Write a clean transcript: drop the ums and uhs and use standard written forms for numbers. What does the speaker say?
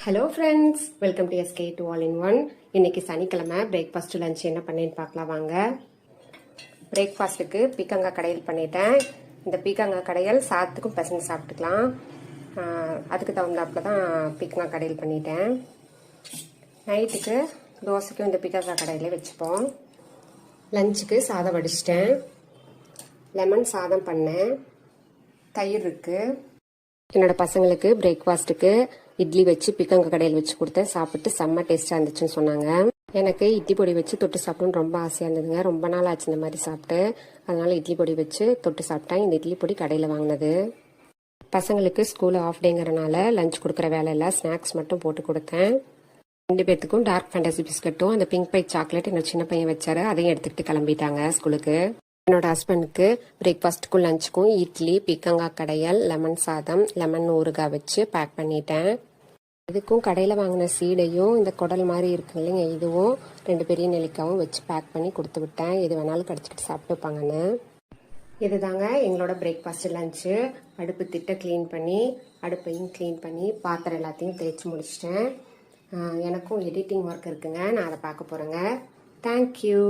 Hello friends, welcome to SK to all in one. இன்னைக்கு சனிக்கிழமை breakfast lunch என்ன பண்ணேன்னு பார்க்கலாம் வாங்க. பிரேக்ஃபாஸ்ட்டுக்கு பீக்கங்காய் கடையல் பண்ணிட்டேன். இந்த பீக்கங்காய் கடையல் சாதத்துக்கும் பசங்க சாப்பிட்டுக்கலாம். அதுக்கு தகுந்தாப்புல தான் பீக்கங்காய் கடையல் பண்ணிட்டேன். நைட்டுக்கு தோசைக்கும் இந்த பீக்கங்காய் கடையிலே வச்சுப்போம். லஞ்சுக்கு சாதம் வடிச்சிட்டேன். லெமன் சாதம் பண்ணேன். தயிர் இருக்குது. என்னோட பசங்களுக்கு பிரேக்ஃபாஸ்ட்டுக்கு இட்லி வச்சு பீக்கங்காய் கடையில் வச்சு கொடுத்தேன். சாப்பிட்டு செம்ம டேஸ்ட்டாக இருந்துச்சுன்னு சொன்னாங்க. எனக்கு இட்லி பொடி வச்சு தொட்டு சாப்பிடணும்னு ரொம்ப ஆசையாக இருந்ததுங்க. ரொம்ப நாள் ஆச்சு இந்த மாதிரி சாப்பிட்டு. அதனால இட்லி பொடி வச்சு தொட்டு சாப்பிட்டேன். இந்த இட்லி பொடி கடையில் வாங்கினது. பசங்களுக்கு ஸ்கூல் ஆஃப் டேங்கிறனால லஞ்ச் கொடுக்குற வேலை இல்லை, ஸ்நாக்ஸ் மட்டும் போட்டு கொடுத்தேன். 2 பேர்த்துக்கும் டார்க் ஃபேண்டசி பிஸ்கட்டும் அந்த பிங்க் பை சாக்லேட் என்னோட சின்ன பையன் வச்சாரு. அதையும் எடுத்துக்கிட்டு கிளம்பிட்டாங்க ஸ்கூலுக்கு. என்னோட ஹஸ்பண்டுக்கு பிரேக்ஃபாஸ்ட்டுக்கும் லஞ்சுக்கும் இட்லி, பீக்கங்காய் கடையல், லெமன் சாதம், லெமன் ஊறுகாய் வச்சு பேக் பண்ணிட்டேன். இதுக்கும் கடையில் வாங்கின சீடையும் இந்த குடல் மாதிரி இருக்கு இல்லைங்க, இதுவும் 2 பெரிய நெல்லிக்காவும் வச்சு பேக் பண்ணி கொடுத்து விட்டேன். எது வேணாலும் கடிச்சிக்கிட்டு சாப்பிட்டுப்பாங்கன்னு. இதுதாங்க எங்களோட பிரேக்ஃபாஸ்ட் லஞ்சு. அடுப்பு திட்ட க்ளீன் பண்ணி, அடுப்பையும் க்ளீன் பண்ணி, பாத்திரம் எல்லாத்தையும் தேய்ச்சி முடிச்சிட்டேன். எனக்கும் எடிட்டிங் ஒர்க் இருக்குங்க, நான் அதை பார்க்க போகிறேங்க. தேங்க்யூ.